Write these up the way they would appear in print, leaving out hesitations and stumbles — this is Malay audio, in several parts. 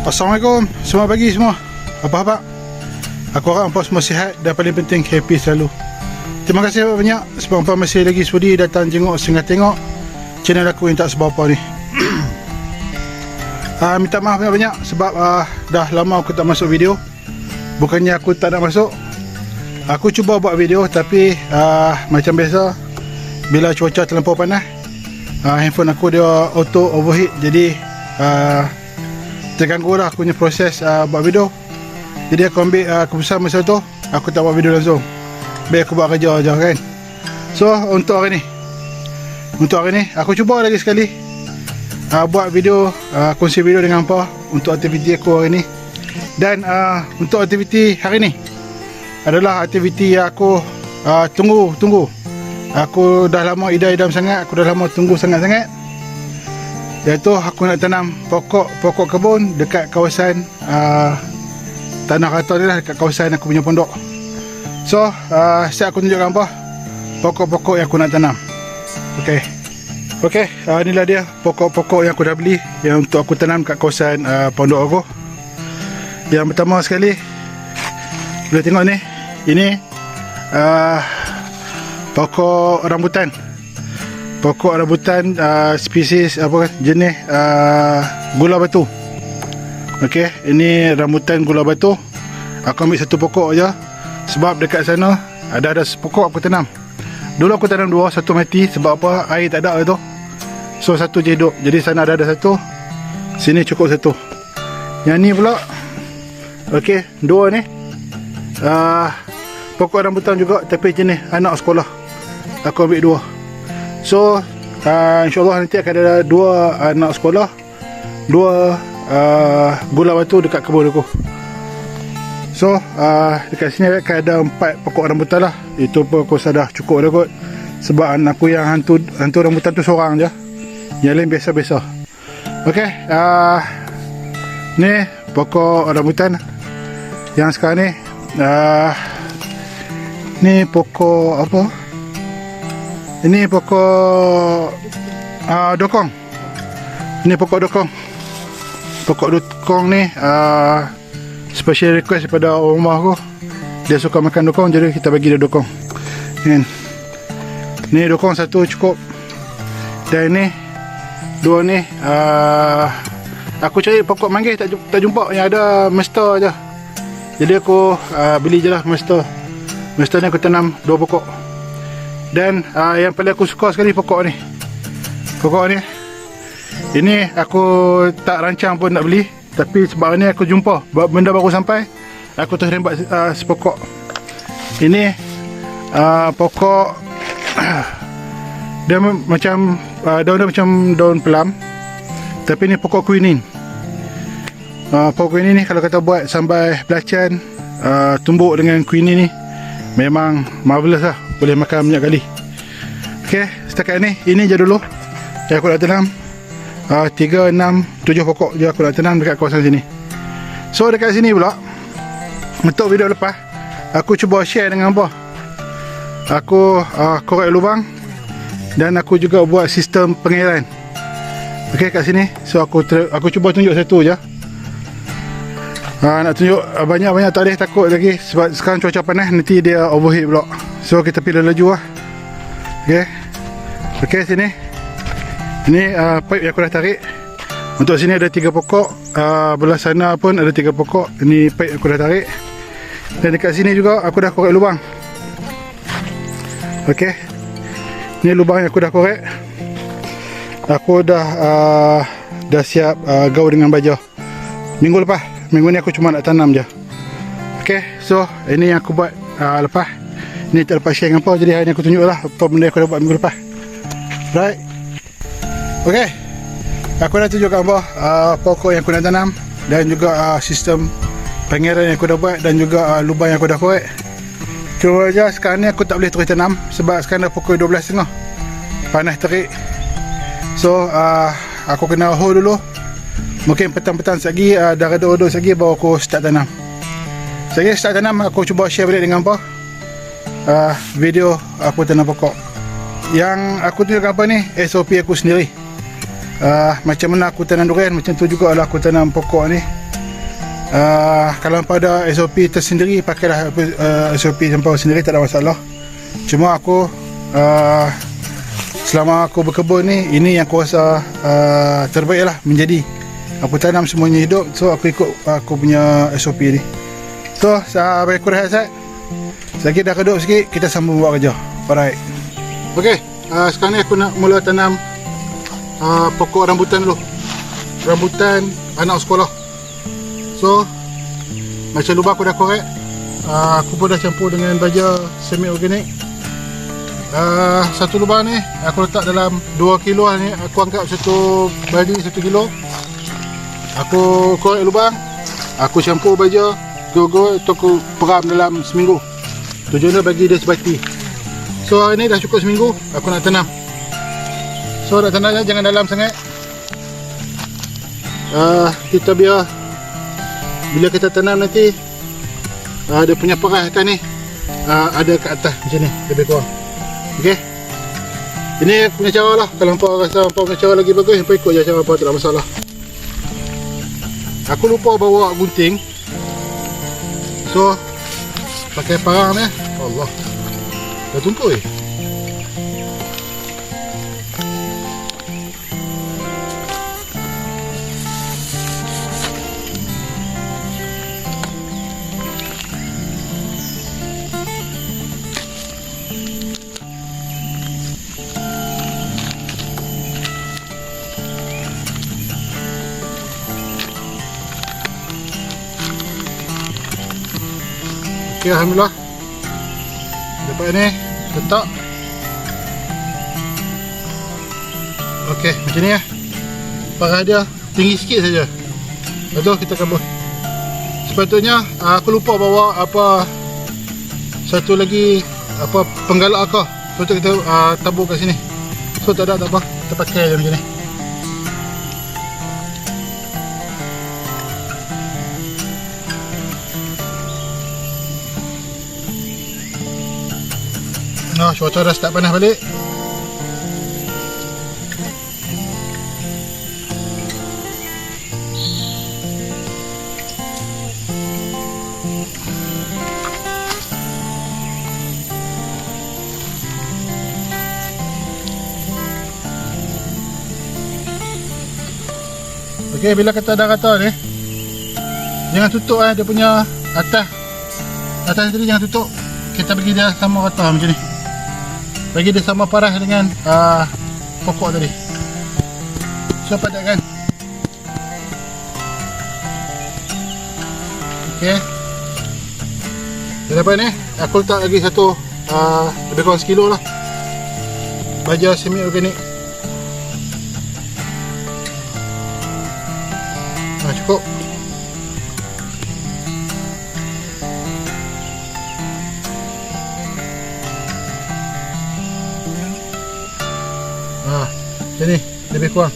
Assalamualaikum, selamat pagi semua. Apa khabar? Aku harap hampa semua sihat dan paling penting happy selalu. Terima kasih banyak sebab hampa masih lagi sudi datang jenguk sehingga tengok channel aku yang tak seberapa ni. Minta maaf banyak-banyak sebab dah lama aku tak masuk video. Bukannya aku tak nak masuk, aku cuba buat video tapi macam biasa bila cuaca terlampau panas, handphone aku dia auto overheat, jadi terganggu lah aku punya proses buat video. Jadi aku ambil keputusan masa tu aku tak buat video langsung, biar aku buat kerja je kan. So untuk hari ni aku cuba lagi sekali buat video, kongsi video dengan hampa untuk aktiviti aku hari ni. Dan untuk aktiviti hari ni adalah aktiviti yang aku tunggu. Aku dah lama idam sangat, aku dah lama tunggu sangat-sangat, iaitu aku nak tanam pokok kebun dekat kawasan Tanah Rata ni lah, dekat kawasan aku punya pondok. So saya aku tunjukkan apa pokok-pokok yang aku nak tanam. Okey, inilah dia pokok-pokok yang aku dah beli yang untuk aku tanam kat kawasan pondok aku. Yang pertama sekali boleh tengok ni, ini pokok rambutan. Pokok rambutan spesies apa, jenis gula batu. Okey, ini rambutan gula batu. Aku ambil satu pokok aja sebab dekat sana ada pokok aku tanam. Dulu aku tanam dua, satu mati sebab apa? Air tak ada tu. So satu je hidup. Jadi sana ada satu, sini cukup satu. Yang ni pula, okey, dua ni pokok rambutan juga tapi jenis anak sekolah. Aku ambil dua. So insyaAllah nanti akan ada dua anak sekolah, dua gula batu dekat kebun aku. So dekat sini akan ada 4 pokok rambutan lah. Itu pun aku rasa dah cukup dah kot, sebab anak aku yang hantu rambutan tu seorang je, yang lain biasa-biasa. Okey, ni pokok rambutan yang sekarang ni. Ni pokok apa? Ini pokok dokong. Ini pokok dokong. Pokok dokong ni special request daripada orang rumah aku. Dia suka makan dokong, jadi kita bagi dia dokong. Ni dokong satu cukup. Dan ni dua ni aku cari pokok manggis tak jumpa, yang ada mesta je. Jadi aku beli je lah mesta. Mesta ni aku tanam 2 pokok. Dan yang paling aku suka sekali pokok ni. Pokok ni, ini aku tak rancang pun nak beli, tapi sebab ni aku jumpa benda baru sampai, aku terus rembat sepokok. Ini pokok dia macam daun dia macam daun pelam, tapi ni pokok quinine. Pokok quinine ni kalau kata buat sambal belacan tumbuk dengan quinine ni memang marvelous lah, boleh makan banyak kali. Okey, setakat ni ini je dulu yang aku nak tanam. 3, 6, 7 pokok je aku nak tanam dekat kawasan sini. So dekat sini pula, untuk video lepas aku cuba share dengan hampa. Aku korek lubang dan aku juga buat sistem pengairan. Okey, kat sini. So aku cuba tunjuk satu je. Nak tunjuk banyak-banyak tak boleh, takut lagi sebab sekarang cuaca panas, nanti dia overheat pula. So kita pilih laju lah. Okey, sini. Ini pipe yang aku dah tarik. Untuk sini ada 3 pokok, belah sana pun ada 3 pokok. Ini pipe yang aku dah tarik. Dan dekat sini juga aku dah korek lubang. Okey, ni lubang yang aku dah korek. Aku dah siap gaul dengan baja minggu lepas. Minggu ni aku cuma nak tanam je. Okey, so ini yang aku buat lepas. Ni tak lepas share dengan apa, jadi hari ni aku tunjuk lah apa benda yang aku dah buat minggu lepas. Right. Okey, aku dah tunjukkan apa pokok yang aku nak tanam, dan juga sistem pengairan yang aku dah buat, dan juga lubang yang aku dah korek. Cuma je sekarang ni aku tak boleh terus tanam sebab sekarang dah pukul 12.30, panas terik. So aku kena hold dulu. Mungkin petang-petang lagi, dah reda odor lagi, baru aku start tanam. Saya start tanam, aku cuba share balik dengan apa video aku tanam pokok. Yang aku tunjukkan apa ni, SOP aku sendiri. Macam mana aku tanam durian, macam tu juga lah aku tanam pokok ni. Kalau hampa ada SOP tersendiri, pakailah SOP hampa sendiri, tak ada masalah. Cuma aku selama aku berkebun ni, ini yang aku rasa terbaik lah menjadi. Aku tanam semuanya hidup, so aku ikut aku punya SOP ni. So bagi aku rehat Sat. Selagi dah redup sikit, kita sambung buat kerja. Alright. Ok, sekarang ni aku nak mula tanam pokok rambutan dulu. Rambutan anak sekolah. So macam lubang aku dah korek, aku pun dah campur dengan baja semi organik. Satu lubang ni aku letak dalam 2 kilo ni. Aku anggap satu baldi 1 kilo. Aku korek lubang, aku campur baja go aku peram dalam seminggu. Tujuannya bagi dia sebati. So hari ni dah cukup seminggu, aku nak tanam. So nak tanamnya jangan dalam sangat. Kita biar bila kita tanam nanti, dia punya perah atas ni ada kat atas macam ni, lebih kurang. Ok, ini aku punya cara lah. Kalau hampa rasa hampa punya cara lagi bagus, hampa ikut je cara hampa, tak ada masalah. Aku lupa bawa gunting, so pakai parang ni. Allah, dah tumpul eh. Ok, alhamdulillah. Dapat ni, letak. Ok, macam ni lah. Parah dia tinggi sikit saja. Lepas tu kita kabur. Sepatutnya aku lupa bawa apa satu lagi, apa penggalak akar. So tu kita tabur kat sini. So tak ada, tak apa, kita pakai je macam ni. Nah, cuaca dah start panas balik. Ok, bila kita dah rata ni, jangan tutup dia punya atas tadi jangan tutup. Kita bagi dia sama rata macam ni. Bagi dia sama parah dengan pokok tadi. So padatkan. Ok, dah dapat ni. Aku letak lagi satu lebih kurang sekilo lah baja semi organik. Cukup. Macam ni, lebih kurang.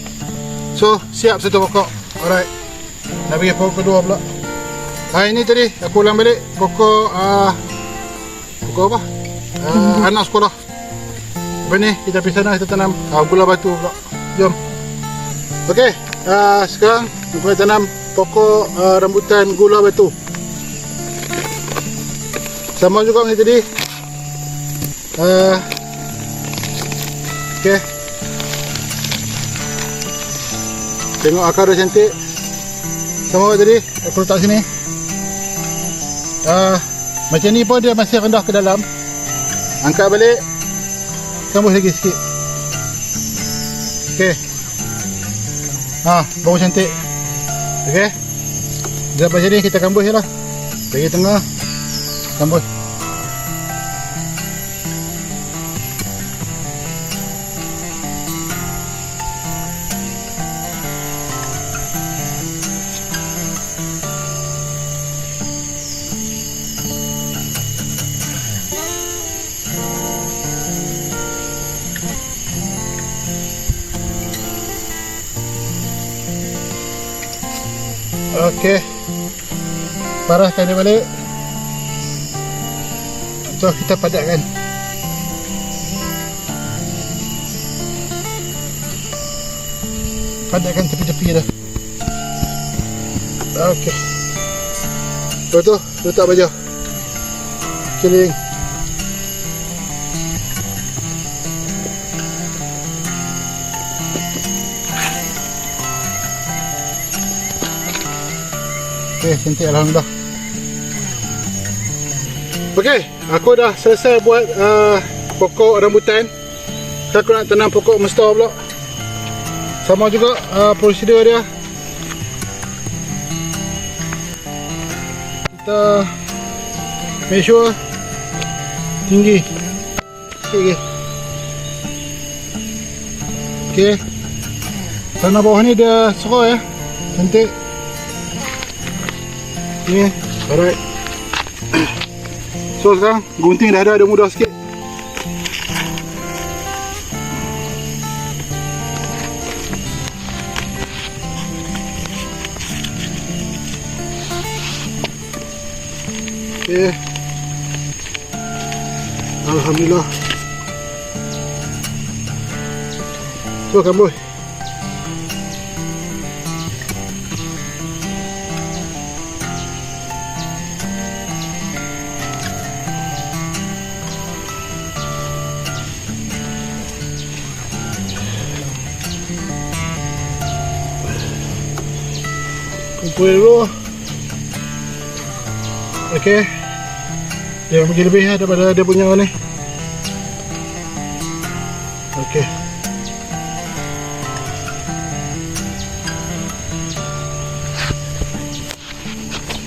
So, siap satu pokok. Alright, nak bagi pokok kedua pula. Ini tadi aku ulang balik pokok apa? Anak sekolah. Lepas ni kita pergi sana, kita tanam gula batu pula. Jom. Ok, sekarang kita tanam pokok rambutan gula batu. Sama juga macam tadi. Ok, tengok akar dia cantik. Sama juga tadi, aku letak sini. Macam ni pun dia masih rendah ke dalam. Angkat balik, tembus lagi sikit. Ok, baru cantik. Ok, dah macam ni kita kambus je lah. Bagi tengah, kambus. Okey, parahkan dia balik. So kita padatkan. Padatkan tepi-tepi dah. Okey, Lepas tu letak baju keliling. Okey, cantik alhamdulillah. Okey, aku dah selesai buat pokok rambutan. Sekarang aku nak tanam pokok mestar pula. Sama juga prosedur dia. Kita make sure tinggi sikit lagi. Okey, tanah bawah ni dia serai ya, cantik. Ni, alright. So sekarang gunting dah ada mudah sikit. Okay. Alhamdulillah. So kamboi. Kumpul dulu. Okey. Dia bagi lebih daripada dia punya ni. Okey.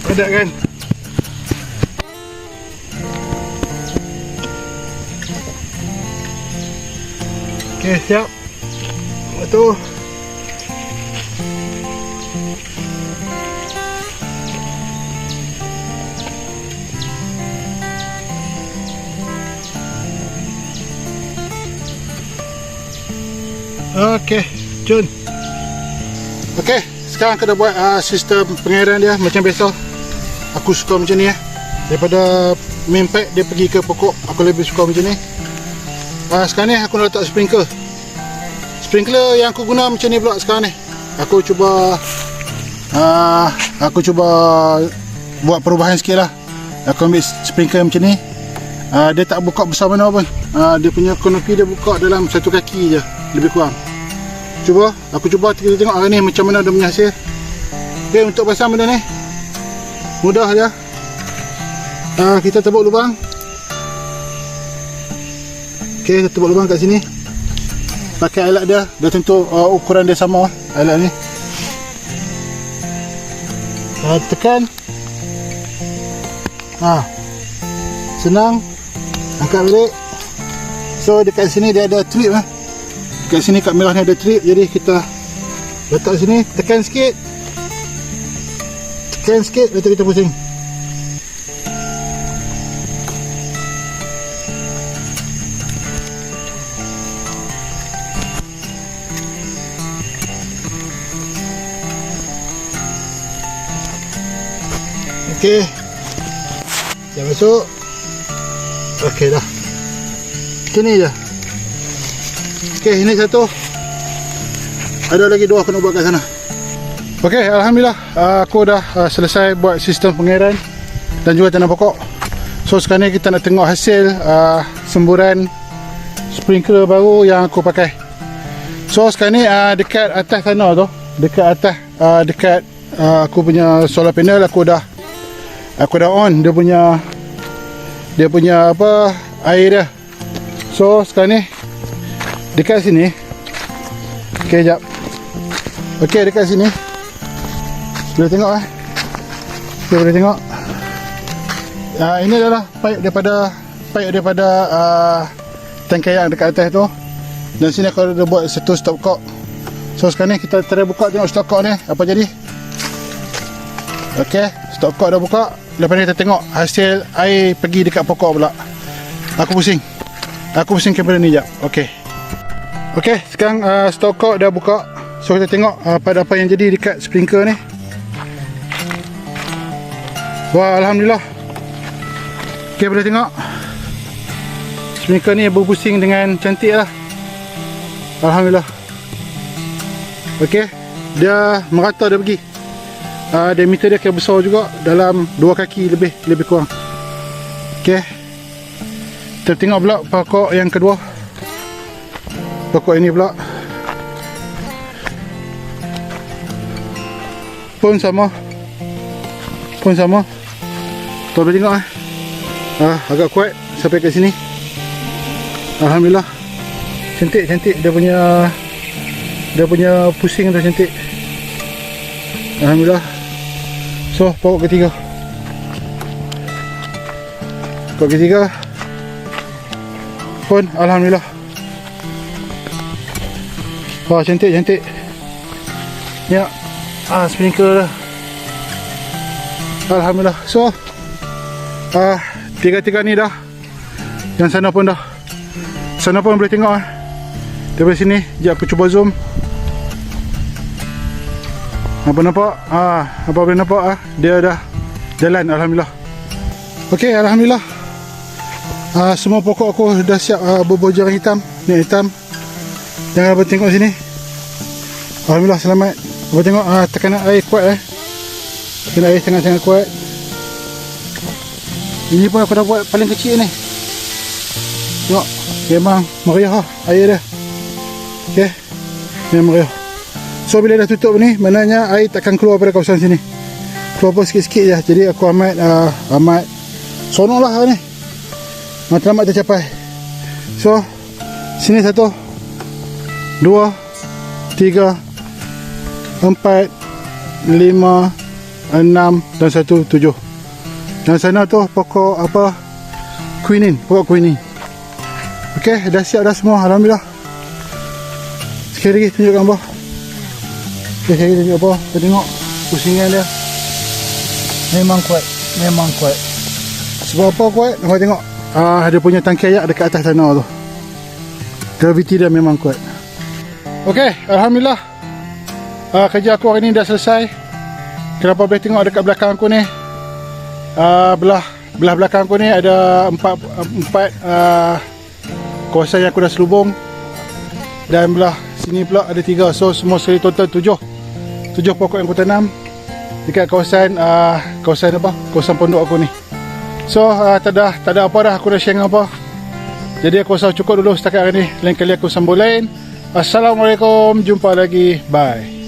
Ada kan? Okey, siap. Betul. Okey, jom. Okey, sekarang kita buat sistem pengairan dia macam biasa. Aku suka macam ni ya. Daripada main pipe dia pergi ke pokok, aku lebih suka macam ni. Sekarang ni aku nak letak sprinkler. Sprinkler yang aku guna macam ni pula sekarang ni. Aku cuba buat perubahan sikit lah. Aku ambil sprinkler macam ni. Dia tak buka besar mana pun. Dia punya kanopi dia buka dalam satu kaki je, lebih kurang. Aku cuba kita tengok hari ni macam mana dia punya hasil. Okay, untuk pasang benda ni mudah je. Kita tebuk lubang. Okay, kita tebuk lubang kat sini. Pakai alat dia, dah tentu ukuran dia sama alat ni. Tekan. Senang. Angkat balik. So dekat sini dia ada trip Dekat sini kat merah ni ada trip, jadi kita letak sini, tekan sikit. Lepas tu kita pusing. Okey. Dah masuk. Okey dah. Macam ni je. Okey, ini satu. Ada lagi dua aku nak buat kat sana. Okey, alhamdulillah aku dah selesai buat sistem pengairan dan juga tanam pokok. So sekarang ni kita nak tengok hasil semburan sprinkler baru yang aku pakai. So sekarang ni dekat atas sana tu, dekat atas dekat aku punya solar panel aku dah on dia punya apa, air dia. So sekarang ni dekat sini. Okey, jap. Okey, dekat sini. Boleh tengok Okey, boleh tengok. Ini adalah pipe daripada tangkai yang dekat atas tu. Dan sini aku ada buat satu stopcock. So sekarang ni kita try buka, tengok stopcock ni apa jadi. Okey, stopcock dah buka. Lepas ni kita tengok hasil air pergi dekat pokok pula. Aku pusing kamera ni jap. Okey, sekarang stopcock dah buka. So kita tengok pada apa yang jadi dekat sprinkler ni. Wah, alhamdulillah. Okey, boleh tengok sprinkler ni berpusing dengan cantik lah. Alhamdulillah. Okey, dia merata, dia pergi. diameter dia kira besar juga, dalam 2 kaki lebih kurang. Okey, kita tengok pula pokok yang kedua. Pokok ini pula pun sama. Tuan boleh tengok agak kuat sampai kat sini. Alhamdulillah, cantik dia punya pusing tu cantik. Alhamdulillah. So pokok ketiga pun alhamdulillah. Wah, cantik. Ya, sprinkler dah. Alhamdulillah. So tiga-tiga ni dah. Yang sana pun dah. Sana pun boleh tengok daripada sini. Sekejap aku cuba zoom. Apa nampak? Apa boleh nampak? Dia dah jalan, alhamdulillah. Okey, alhamdulillah. Semua pokok aku dah siap berbuah hitam. Ni hitam. Jangan abang tengok sini. Alhamdulillah, selamat. Abang tengok tekanan air kuat. Tekanan air sangat-sangat kuat. Ini pun aku dah buat paling kecil ni. Tengok, memang meriah air dia. Okey, memang meriah. So bila dah tutup ni, maknanya air takkan keluar pada kawasan sini. Keluar pun sikit-sikit je. Jadi aku amat sonok lah ni. Matlamat tercapai. So sini 1, 2, 3, 4, 5, 6 dan 1, 7. Dan sana tu pokok quinine, pokok quinine. Okey, dah siap dah semua, alhamdulillah. Sekali lagi tunjuk gambar. Okey, sekali lagi tunjuk apa? Kita tengok pusingan dia. Memang kuat. Sebab apa kuat? Nampak tengok. Dia punya tangki air dekat atas tanah tu. Graviti dia memang kuat. Okey, alhamdulillah. Kerja aku hari ni dah selesai. Kenapa boleh tengok dekat belakang aku ni? Belah belakang aku ni ada empat kawasan yang aku dah selubung. Dan belah sini pula ada 3. So semua sekali total 7 pokok yang aku tanam dekat kawasan pondok aku ni. So tak ada apa dah, aku dah share dengan apa. Jadi aku rasa cukup dulu setakat hari ni. Lain kali aku sambung lain. Assalamualaikum, jumpa lagi, bye.